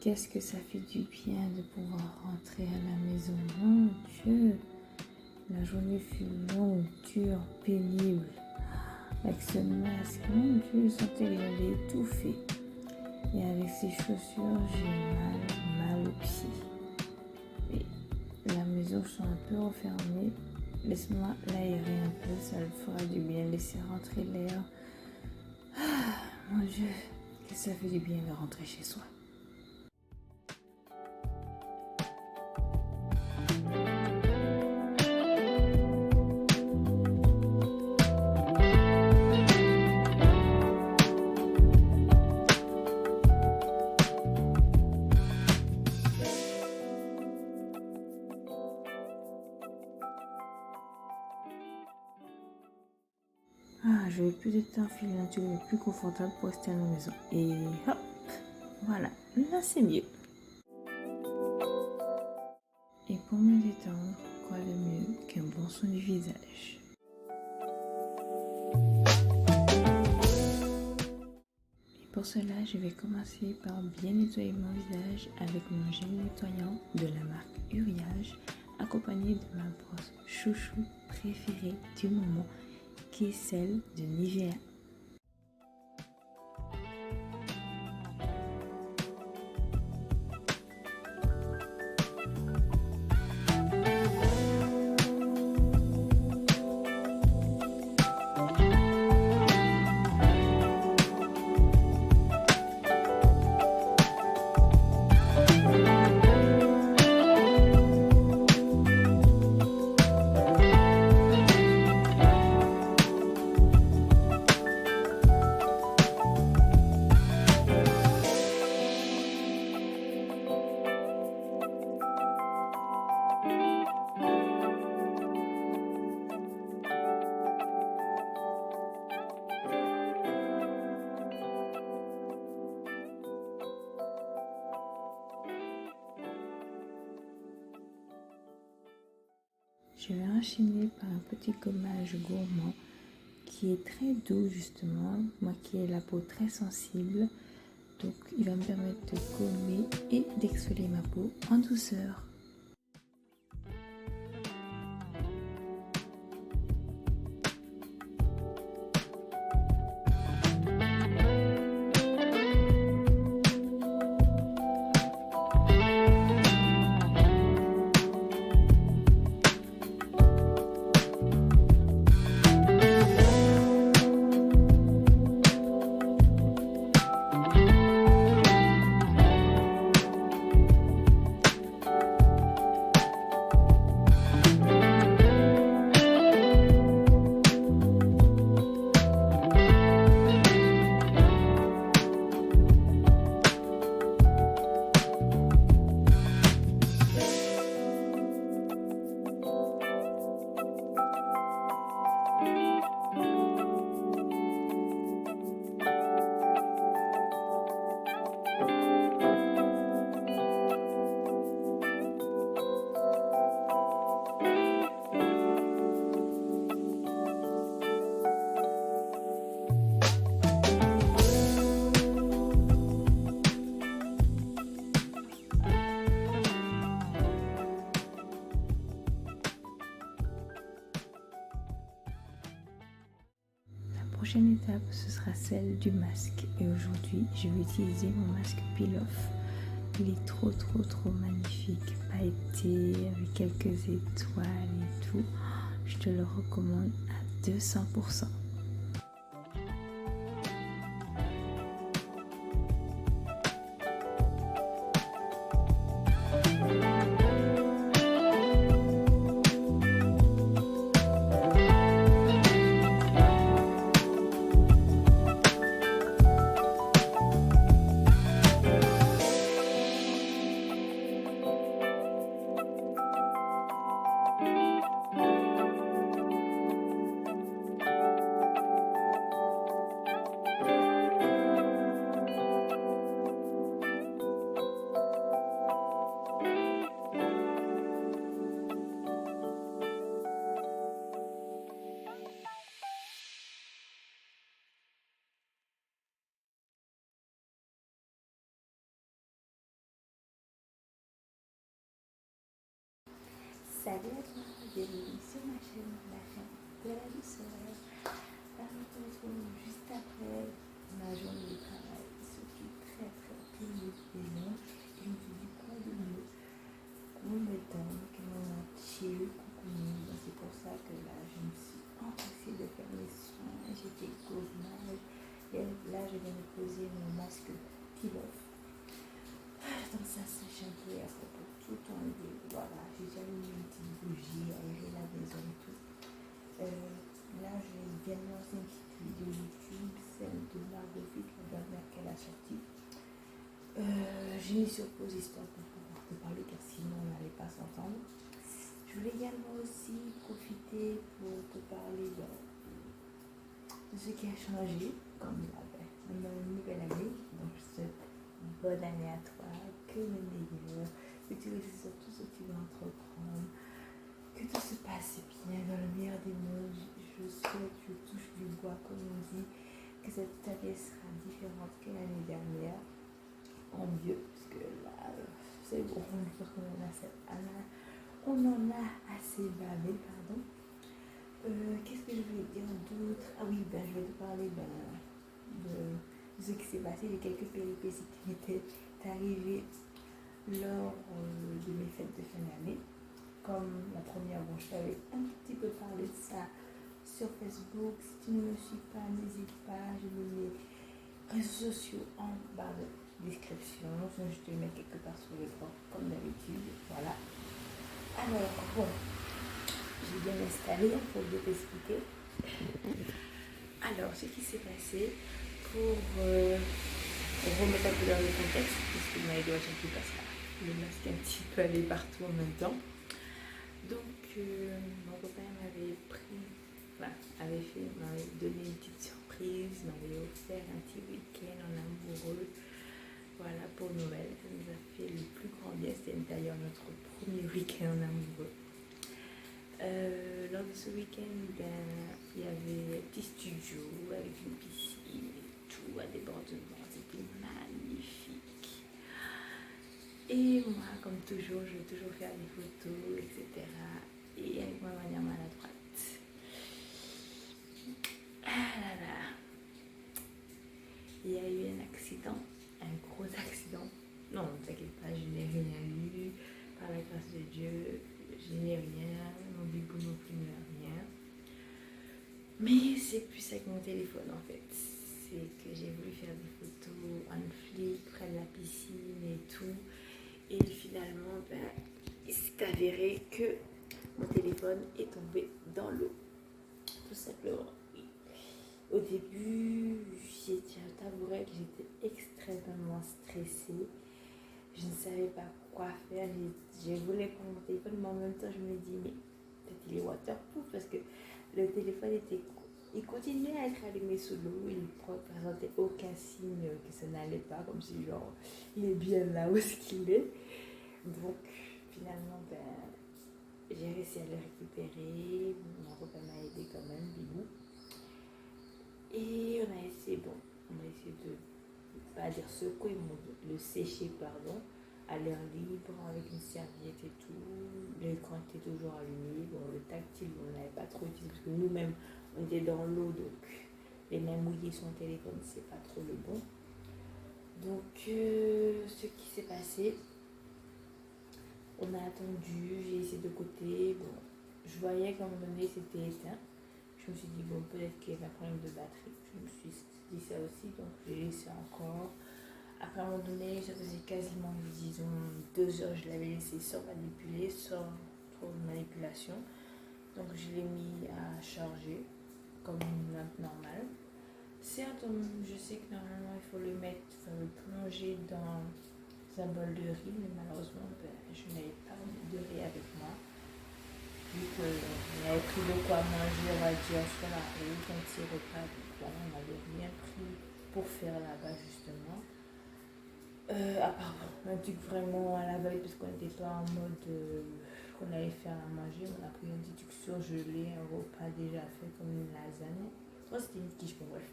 qu'est-ce que ça fait du bien de pouvoir rentrer à la maison. Mon Dieu, la journée fut longue, dure, pénible. Avec ce masque, mon Dieu, je sentais que j'allais étouffer. Et avec ces chaussures, j'ai mal aux pieds. Et la maison, je suis un peu refermée. Laisse-moi l'aérer un peu, ça le fera du bien. Laisser rentrer l'air. Mon Dieu, que ça fait du bien de rentrer chez soi. Je vais plus être enfiler un truc le plus confortable pour rester à la maison. Et hop, voilà, là c'est mieux. Et pour me détendre, quoi de mieux qu'un bon soin du visage. Et pour cela, je vais commencer par bien nettoyer mon visage avec mon gel nettoyant de la marque Uriage, accompagné de ma brosse chouchou préférée du moment, qui est celle de Nivea. Je vais enchaîner par un petit gommage gourmand qui est très doux justement, moi qui ai la peau très sensible, donc il va me permettre de gommer et d'exfolier ma peau en douceur. La prochaine étape, ce sera celle du masque. Et aujourd'hui, je vais utiliser mon masque Peel-Off. Il est trop magnifique, pailleté, avec quelques étoiles et tout. Je te le recommande à 200%. Salut à toi, bienvenue sur ma chaîne, la chaîne de la douceur. Là, on se retrouve juste après ma journée de travail, ce qui est très pénible et long. Et je me suis dit quoi de mieux qu'on m'étonne, que l'on a chill, coucou. C'est pour ça que là, je me suis empressée de faire mes soins. J'étais cauchemar. Et là, je viens de poser mon masque T-Love. Donc ça sèche un peu et après pour tout enlever. Voilà, j'ai déjà mis une petite bougie, aérer la maison et tout. Là, je viens de lancer une petite vidéo YouTube, celle de Margot Fit, la dernière qu'elle a sortie. J'ai mis sur pause histoire pour pouvoir te parler car sinon on n'allait pas s'entendre. Je voulais également aussi profiter pour te parler de ce qui a changé, comme la nouvelle année. Donc je souhaite bonne année à toi, que le meilleur, que tu réussisses sur tout ce que tu veux entreprendre, que tout se passe bien dans le meilleur des mondes. Je souhaite, je touche du bois comme on dit, que cette année sera différente que l'année dernière, en mieux, parce que là, c'est bon, je pense qu'on en a cette année, on en a assez bavé, pardon. Qu'est-ce que je voulais dire d'autre? Ah oui, je vais te parler de ce qui s'est passé, de quelques péripéties qui m'étaient arrivées lors de mes fêtes de fin d'année. Comme la première, je t'avais un petit peu parlé de ça sur Facebook. Si tu ne me suis pas, n'hésite pas, je mets mes réseaux sociaux en barre de description. Sinon, je te les mets quelque part sur l'écran, comme d'habitude. Voilà. Alors, bon, j'ai bien installé pour t'expliquer. Alors, ce qui s'est passé pour remettre un peu dans le contexte, puisque ma vidéo a changé parce que le masque est un petit peu allé partout en même temps. Donc, mon copain m'avait donné une petite surprise, m'avait offert un petit week-end en amoureux. Voilà, pour Noël, ça nous a fait le plus grand bien. C'était d'ailleurs notre premier week-end en amoureux. Lors de ce week-end, il y avait un petit studio avec une piscine et tout, à débordement. C'était magnifique. Et moi, comme toujours, je veux toujours faire des photos, etc. Et avec ma manière maladroite. Ah là là. Il y a eu un accident, un gros accident. Non, ne t'inquiète pas, je n'ai rien eu. Par la grâce de Dieu, je n'ai rien. Mon bibou non plus n'a rien. Mais c'est plus avec mon téléphone en fait. C'est que j'ai voulu faire des photos en flic près de la piscine et tout. Et finalement, il s'est avéré que mon téléphone est tombé dans l'eau. Tout simplement, oui. Au début, je t'avouerai que j'étais extrêmement stressée. Je ne savais pas quoi faire. Je voulais prendre mon téléphone, mais en même temps, je me dis, mais peut-être il est waterproof parce que le téléphone il continuait à être allumé sous l'eau. Il ne présentait aucun signe que ça n'allait pas, comme si genre, il est bien là où est-ce qu'il est. Donc, finalement, j'ai réussi à le récupérer. Mon copain m'a aidé quand même, bibou. Et on a essayé de pas dire secouer, mais le sécher, pardon, à l'air libre avec une serviette et tout. L'écran était toujours allumé. Bon, le tactile, on n'avait pas trop utilisé parce que nous-mêmes, on était dans l'eau, donc les mains mouillées sur le téléphone, c'est pas trop le bon. Donc, ce qui s'est passé, on a attendu, j'ai essayé de côté. Bon, je voyais qu'à un moment donné, c'était éteint. Je me suis dit, bon, peut-être qu'il y avait un problème de batterie. Je me suis dit ça aussi, donc j'ai laissé encore. Après, à un moment donné, ça faisait quasiment, disons, 2 heures, je l'avais laissé sans manipuler, sans trop de manipulation. Donc, je l'ai mis à charger, comme une lampe normale. Certes, je sais que normalement, il faut le plonger dans un bol de riz, mais malheureusement, je n'avais pas de riz avec moi. Vu qu'on avait pris de quoi manger, on va dire, sur la route, un petit repas, donc on n'avait rien pris pour faire là-bas, justement. À part un truc vraiment à la veille, parce qu'on n'était pas en mode qu'on allait faire à manger, on a pris un petit truc surgelé, un repas déjà fait comme une lasagne. Moi, c'était une quiche, mais bref.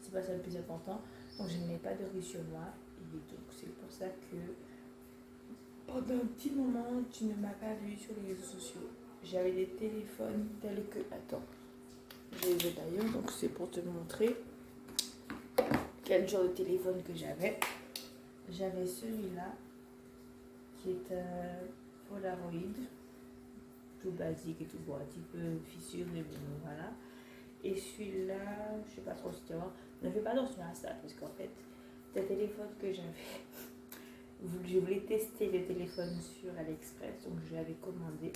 C'est pas ça le plus important. Donc, je n'ai pas de riz sur moi. Et donc, c'est pour ça que Pendant un petit moment, tu ne m'as pas vu sur les réseaux sociaux. J'avais des téléphones tels que... Attends, je les ai d'ailleurs, donc c'est pour te montrer quel genre de téléphone que j'avais. J'avais celui-là, qui est un Polaroid, tout basique et tout bon, un petit peu fissuré, mais bon, voilà. Et celui-là, je sais pas trop si tu vois, ne fais pas attention à ça, parce qu'en fait, c'est un téléphone que j'avais. Je voulais tester le téléphone sur AliExpress, donc je l'avais commandé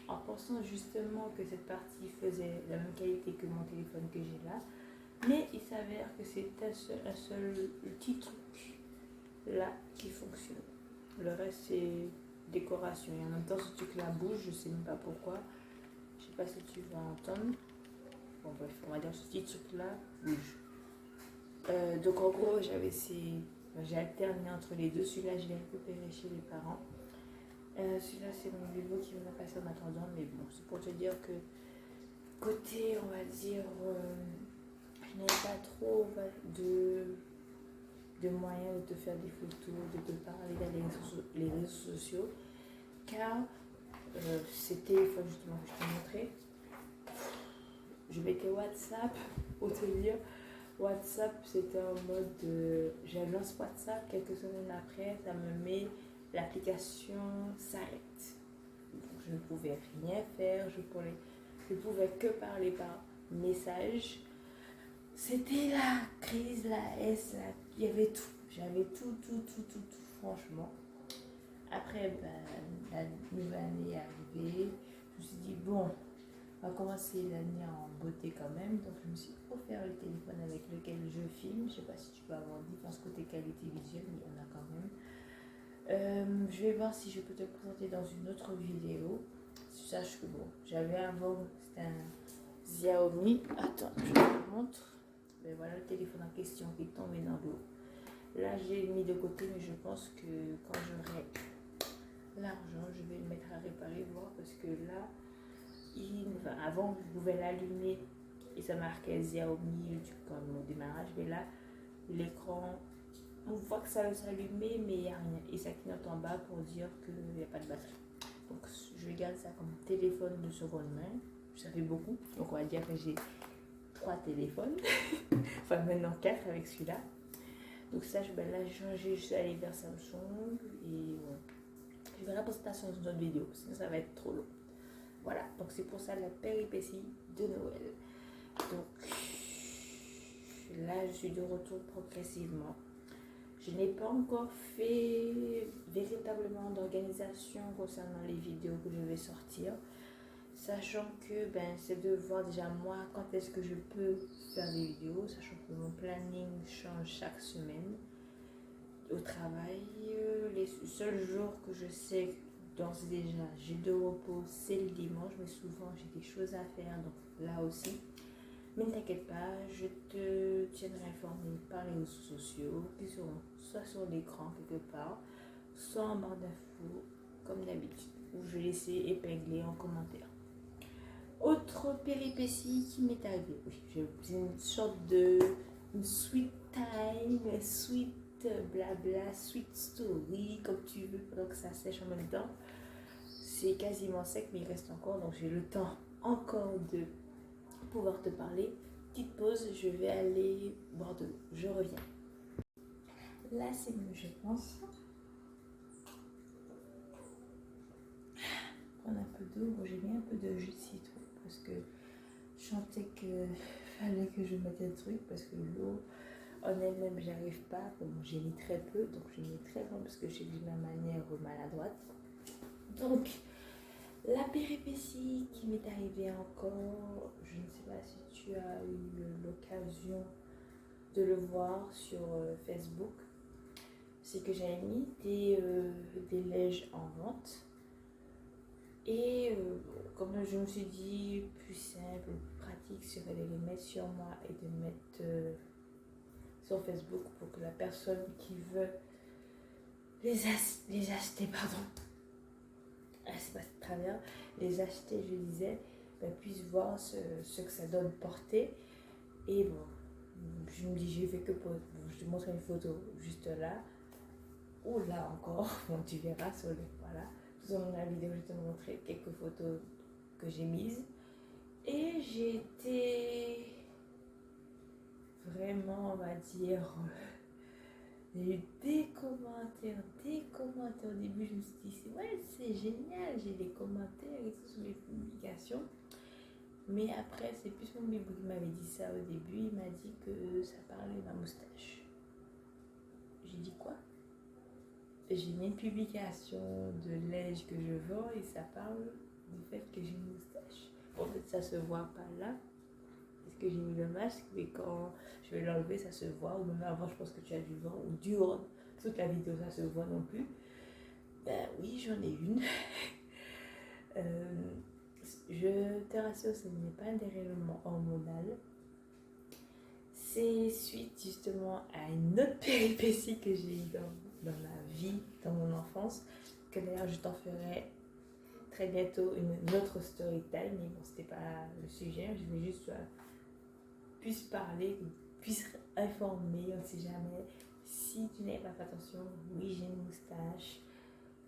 en pensant justement que cette partie faisait la même qualité que mon téléphone que j'ai là. Mais il s'avère que c'est un seul petit truc là qui fonctionne. Le reste c'est décoration. Et en même temps ce truc là bouge, je sais même pas pourquoi. Je sais pas si tu vas entendre. Bon bref, on va dire ce petit truc là bouge. Donc en gros j'ai alterné entre les deux. Celui-là je l'ai récupéré chez les parents. Celui-là c'est mon bébé qui me l'a passé en attendant. Mais bon, c'est pour te dire que côté on va dire je n'avais pas trop de moyens de te faire des photos, de te parler dans les réseaux sociaux, car ces téléphones justement que je t'ai montré, je mettais WhatsApp, pour te dire, WhatsApp c'était en mode, je lance WhatsApp, quelques semaines après, ça me met l'application s'arrête. Je ne pouvais rien faire, je pouvais que parler par message. C'était la crise, la S, il y avait tout. J'avais tout, franchement. Après, la nouvelle année est arrivée. Je me suis dit, bon, on va commencer l'année en beauté quand même. Donc, je me suis offert le téléphone avec lequel je filme. Je ne sais pas si tu peux avoir une différence côté qualité visuelle, mais il y en a quand même. Je vais voir si je peux te présenter dans une autre vidéo. Sache que bon, j'avais avant, c'était un Xiaomi. Attends, je te montre. Ben voilà le téléphone en question qui est tombé dans l'eau. Là, j'ai mis de côté, mais je pense que quand j'aurai l'argent, je vais le mettre à réparer, voir, parce que là, avant, je pouvais l'allumer et ça marquait Xiaomi comme au démarrage, mais là, l'écran, on voit que ça s'allumait, mais il n'y a rien. Et ça clignote en bas pour dire qu'il n'y a pas de batterie. Donc, je garde ça comme téléphone de seconde main. Ça fait beaucoup, donc on va dire que j'ai 3 téléphones, enfin maintenant 4 avec celui-là. Donc ça, là j'ai changé, je suis allée vers Samsung et ouais. Je verrai la présentation dans une autre vidéo, sinon ça va être trop long. Voilà, donc c'est pour ça la péripétie de Noël. Donc là, je suis de retour progressivement. Je n'ai pas encore fait véritablement d'organisation concernant les vidéos que je vais sortir. Sachant que c'est de voir déjà moi quand est-ce que je peux faire des vidéos, sachant que mon planning change chaque semaine. Au travail, les seuls jours que je sais d'ores et déjà j'ai de repos, c'est le dimanche, mais souvent j'ai des choses à faire, donc là aussi. Mais ne t'inquiète pas, je te tiendrai informé par les réseaux sociaux qui seront soit sur l'écran quelque part, soit en barre d'infos comme d'habitude, où je laisse épingler en commentaire. Autre péripétie qui m'est arrivée, oui, c'est une sorte de sweet time, sweet blabla, sweet story, comme tu veux, pendant que ça sèche en même temps. C'est quasiment sec, mais il reste encore, donc j'ai le temps encore de pouvoir te parler. Petite pause, je vais aller boire de l'eau, je reviens. Là, c'est mieux, je pense. Prendre un peu d'eau, j'ai mis un peu de jus de citron parce que je sentais qu'il fallait que je mette un truc parce que l'eau en elle-même j'arrive pas, bon, j'ai mis très peu, donc j'ai mis très loin parce que j'ai mis ma manière maladroite. Donc la péripétie qui m'est arrivée encore, je ne sais pas si tu as eu l'occasion de le voir sur Facebook, c'est que j'avais mis des lèges en vente. Et comme je me suis dit, plus simple, plus pratique serait de les mettre sur moi et de mettre sur Facebook pour que la personne qui veut les acheter, c'est pas très bien, les acheter, je disais, puisse voir ce que ça donne porter. Et bon, je me dis, j'ai fait que pour, je te montre une photo juste là, ou là encore, bon, tu verras sur le... voilà. Dans la vidéo, je te montrer quelques photos que j'ai mises. Et j'ai été vraiment, on va dire, j'ai eu des commentaires au début. Je me suis dit, ouais, c'est génial, j'ai des commentaires et tout sur les publications. Mais après, c'est plus mon bébé qui m'avait dit ça au début. Il m'a dit que ça parlait de ma moustache. J'ai dit quoi? J'ai mis une publication de linge que je vends et ça parle du fait que j'ai une moustache. En fait, ça se voit pas là, parce que j'ai mis le masque, mais quand je vais l'enlever, ça se voit. Ou même avant, je pense que tu as dû voir, ou durant toute la vidéo, ça se voit non plus. Ben oui, j'en ai une. Je te rassure, ce n'est pas un dérèglement hormonal. C'est suite justement à une autre péripétie que j'ai eue dans ma vie, dans mon enfance, que d'ailleurs je t'en ferai très bientôt une autre story time, mais bon, c'était pas le sujet, je voulais juste puisse parler, puisse informer, on ne sait jamais. Si tu n'avais pas fait attention, oui, j'ai une moustache,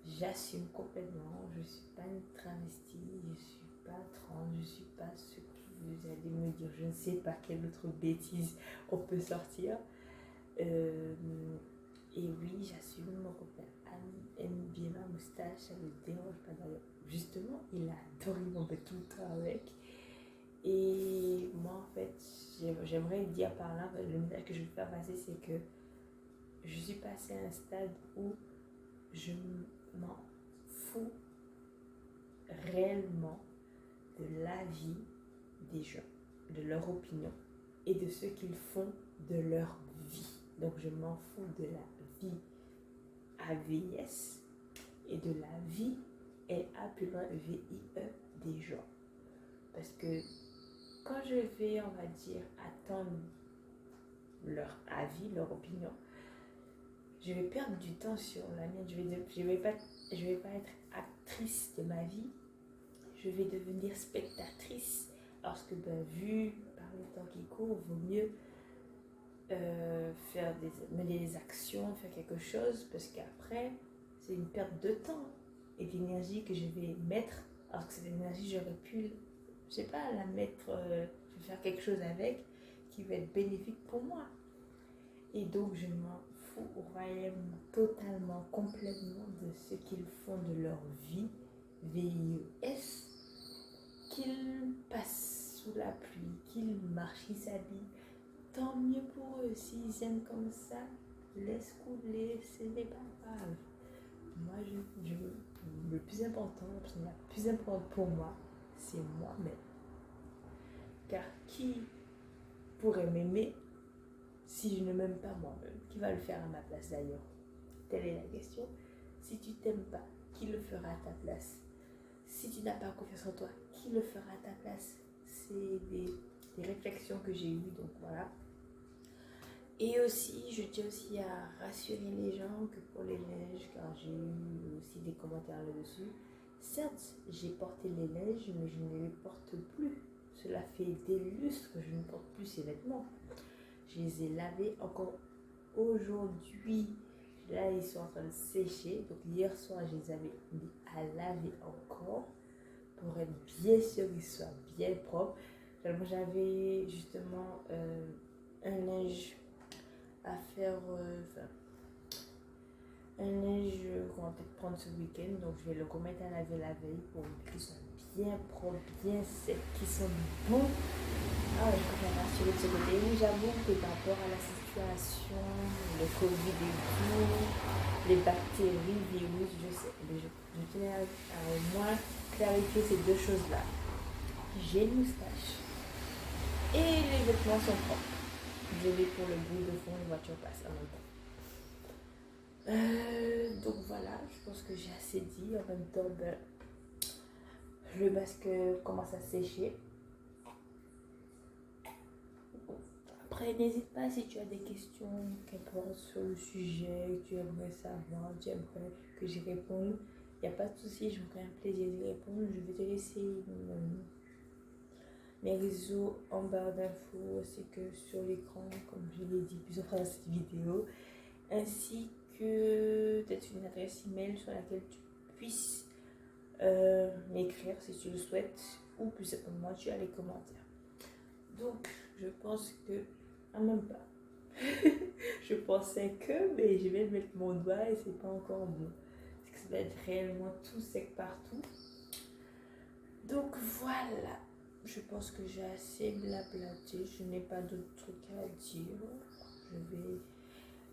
j'assume complètement, je ne suis pas une travestie, je ne suis pas trans, je ne suis pas ce que vous allez me dire, je ne sais pas quelle autre bêtise on peut sortir. Et oui, j'assume, mon copain Anne aime bien ma moustache, ça ne le dérange pas d'ailleurs. Justement, il adore, il m'en fait tout le temps avec. Et moi, en fait, j'aimerais dire par là, le message que je veux faire passer, c'est que je suis passée à un stade où je m'en fous réellement de l'avis des gens, de leur opinion et de ce qu'ils font de leur vie. Donc, je m'en fous de la vie AVS et de la vie LAVIE des gens. Parce que quand je vais, on va dire, attendre leur avis, leur opinion, je vais perdre du temps sur la mienne. Je vais pas être actrice de ma vie. Je vais devenir spectatrice. Parce que, vu par le temps qui court, il vaut mieux mener des actions, faire quelque chose. Parce qu'après, c'est une perte de temps et d'énergie que je vais mettre. Alors que cette énergie, j'aurais pu, je sais pas, la mettre, je vais faire quelque chose avec qui va être bénéfique pour moi. Et donc, je m'en fous royalement, totalement, complètement de ce qu'ils font de leur vie, VIES, qu'ils passent sous la pluie, qu'ils marchent, qu'ils s'habillent. Tant mieux pour eux, s'ils aiment comme ça, laisse couler, ce n'est pas grave. Moi, le plus important, la plus importante pour moi, c'est moi-même. Car qui pourrait m'aimer si je ne m'aime pas moi-même? Qui va le faire à ma place d'ailleurs? Telle est la question. Si tu t'aimes pas, qui le fera à ta place? Si tu n'as pas confiance en toi, qui le fera à ta place? C'est des réflexions que j'ai eues, donc voilà. Et aussi, je tiens aussi à rassurer les gens que pour les neiges, car j'ai eu aussi des commentaires là-dessus. Certes, j'ai porté les neiges, mais je ne les porte plus. Cela fait des lustres que je ne porte plus ces vêtements. Je les ai lavés encore aujourd'hui. Là, ils sont en train de sécher. Donc, hier soir, je les avais mis à laver encore pour être bien sûr qu'ils soient bien propres. J'avais justement un linge à faire, un linge qu'on va peut-être prendre ce week-end. Donc, je vais le remettre à laver la veille pour qu'ils soient bien propres, bien secs, qu'ils sont bons. Ah, je préfère rassurer de ce côté. Oui, j'avoue que par rapport à la situation, le Covid et tout, les bactéries, virus, je sais. Mais je tenais à au moins clarifier ces deux choses-là. J'ai une moustache et les vêtements sont propres. Je vais pour le bruit de fond, les voitures passent en même temps. Donc voilà, je pense que j'ai assez dit. En même temps, le masque commence à sécher. Après, n'hésite pas si tu as des questions, qu'importe sur le sujet, que tu aimerais savoir, tu aimerais que j'y réponde. Il n'y a pas de souci, je me ferai un plaisir d'y répondre. Je vais te laisser mes réseaux en barre d'infos ainsi que sur l'écran, comme je l'ai dit plusieurs fois dans cette vidéo, ainsi que peut-être une adresse email sur laquelle tu puisses m'écrire si tu le souhaites, ou plus simplement tu as les commentaires. Donc je pense que, même pas, je pensais que, mais je vais mettre mon doigt et c'est pas encore bon, parce que ça va être réellement tout sec partout. Donc voilà, je pense que j'ai assez blablaté, je n'ai pas d'autres trucs à dire. Je vais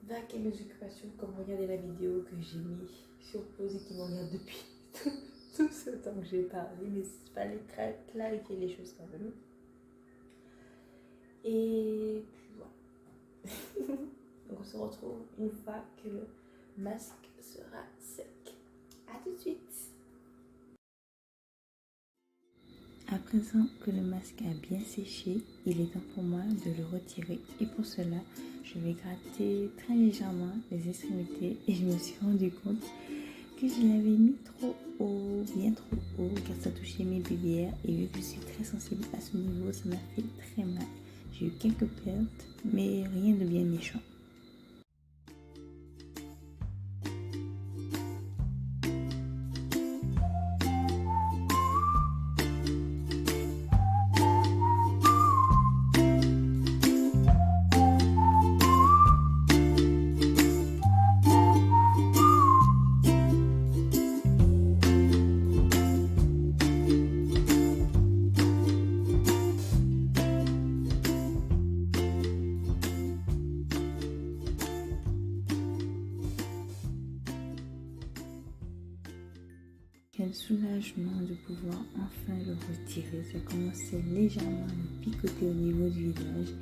vaquer mes occupations, comme regarder la vidéo que j'ai mis sur pause et qui me regarde depuis tout ce temps que j'ai parlé, mais il fallait clarifier les choses quand même. Et puis voilà. Donc on se retrouve une fois que le masque sera sec. A tout de suite. À présent que le masque a bien séché, il est temps pour moi de le retirer. Et pour cela, je vais gratter très légèrement les extrémités et je me suis rendu compte que je l'avais mis trop haut, bien trop haut, car ça touchait mes bibières. Et vu que je suis très sensible à ce niveau, ça m'a fait très mal. J'ai eu quelques pertes, mais rien de bien méchant. Quel soulagement de pouvoir enfin le retirer. Ça commençait légèrement à me picoter au niveau du visage.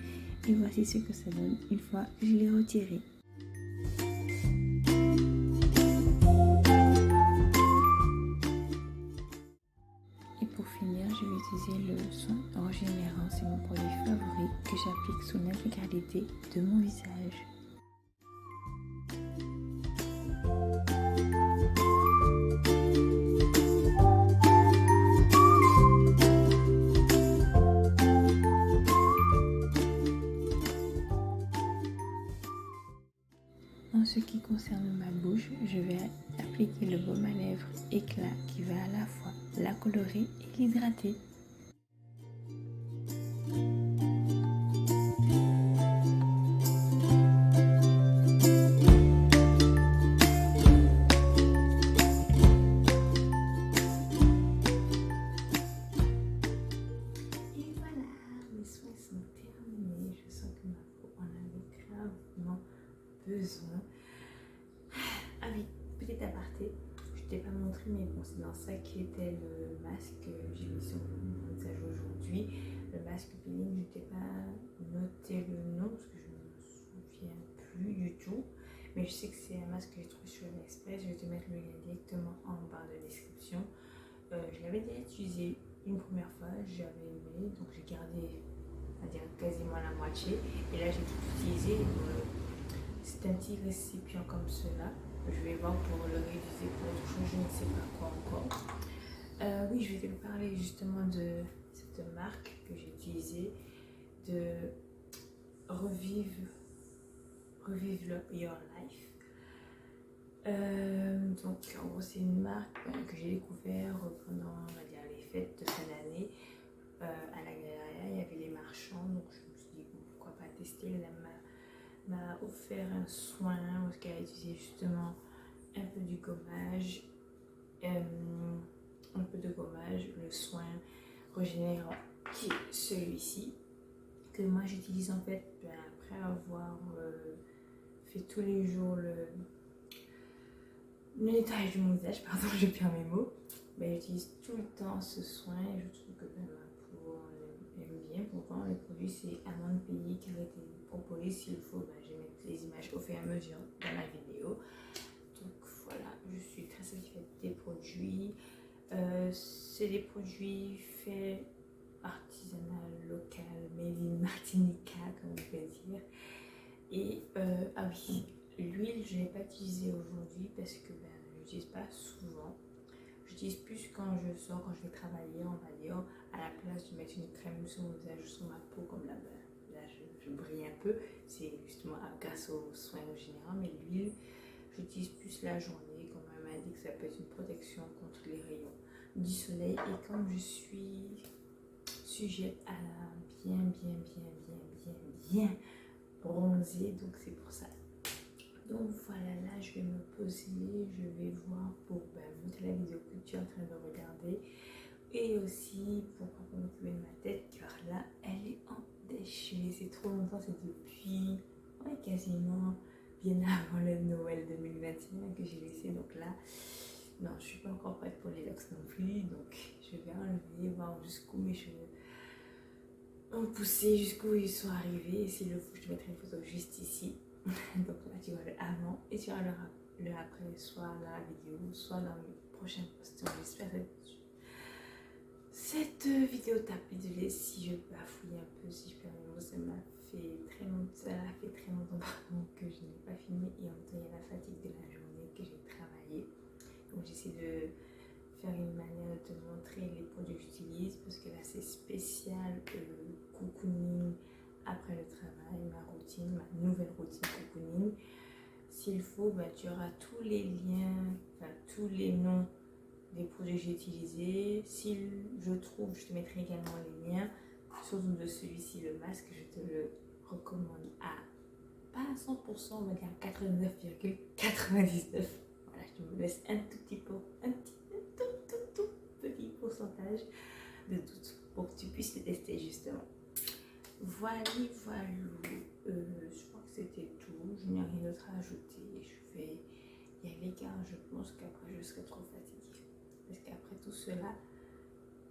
Et voici ce que ça donne une fois que je l'ai retiré. Et pour finir, je vais utiliser le soin régénérant. C'est mon produit favori que j'applique sous l'intégralité de mon visage. En ce qui concerne ma bouche, je vais appliquer le baume à lèvres éclat qui va à la fois la colorer et l'hydrater. Et voilà, les soins sont terminés. Je sens que ma peau en avait gravement besoin. Ah oui, petit aparté, je t'ai pas montré, mais bon, c'est dans ça qu'était le masque que j'ai mis sur mon visage aujourd'hui. Le masque peeling, je t'ai pas noté le nom parce que je ne me souviens plus du tout. Mais je sais que c'est un masque que j'ai trouvé sur l'Express. Je vais te mettre le lien directement en barre de description. Je l'avais déjà utilisé une première fois, j'avais aimé, donc j'ai gardé, on va dire, quasiment la moitié. Et là, j'ai tout utilisé. C'est un petit récipient comme cela. Je vais voir pour le réutiliser pour autre chose, je ne sais pas quoi encore. Oui, je vais te parler justement de cette marque que j'ai utilisée, de Revive Your Life. Donc en gros c'est une marque que j'ai découvert pendant, on va dire, les fêtes de fin d'année à la Galeria. Il y avait les marchands, donc je me suis dit bon, pourquoi pas tester. Elle m'a offert un soin parce qu'elle a utilisé justement un peu du gommage, le soin régénérant qui est celui-ci que moi j'utilise en fait après avoir fait tous les jours le nettoyage de mon visage, pardon, je perds mes mots. J'utilise tout le temps ce soin et je trouve que ma peau aime bien. Pourtant, le produit c'est Amande Pays qui a été proposé. S'il faut, je vais mettre les images au fur et à mesure dans la vidéo. Donc voilà, je suis très satisfaite des produits. C'est des produits faits artisanal, local, made in Martinica, comme on peut dire. Et ah oui, l'huile je ne l'ai pas utilisée aujourd'hui parce que je n'utilise pas souvent. J'utilise plus quand je sors, quand je vais travailler, on va dire, à la place de mettre une crème sur mon visage, sur ma peau, comme là, là je brille un peu. C'est justement grâce aux soins généraux, mais l'huile, j'utilise plus la journée, comme un m'a dit que ça peut être une protection contre les rayons du soleil. Et comme je suis sujette à bien bronzer, donc c'est pour ça. Donc voilà, là je vais me poser, je vais voir pour monter la vidéo que tu es en train de regarder. Et aussi pour pas m'occuper de ma tête, car là elle est en déchets. C'est trop longtemps, c'est depuis quasiment bien avant le Noël 2021 que j'ai laissé. Donc là, non, je suis pas encore prête pour les locks non plus. Donc je vais enlever, voir jusqu'où mes cheveux ont poussé, jusqu'où ils sont arrivés. Et s'il le faut, je te mettrai une photo juste ici. Donc là, tu vois le avant et tu verras le après, soit dans la vidéo, soit dans mes prochains posts. J'espère que cette vidéo t'a plu. Désolée si je bafouille un peu, si je perds mes mots, ça a fait très longtemps que je n'ai pas filmé, et en même temps il y a la fatigue de la journée que j'ai travaillé. Donc j'essaie de faire une manière de te montrer les produits que j'utilise, parce que là c'est spécial cocooning après le travail, ma routine, ma nouvelle routine cocooning. S'il faut, tu auras tous les liens, tous les noms des produits que j'ai utilisés. Si je trouve, je te mettrai également les liens. Surtout de celui-ci, le masque, je te le recommande à pas à 100%, on va dire 99,99. Voilà, je me laisse un tout petit peu, un tout petit pourcentage de doute pour que tu puisses le tester justement. Voilà, je crois que c'était tout. Je n'ai rien d'autre à ajouter. Je vais y aller car je pense qu'après je serai trop fatiguée. Parce qu'après tout cela,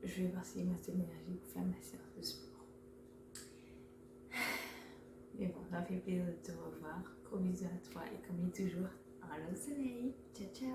je vais voir s'il me reste de l'énergie pour faire ma séance de sport. Mais bon, ça m'a fait plaisir de te revoir. Gros bisous à toi et comme il est toujours, au soleil. Ciao, ciao.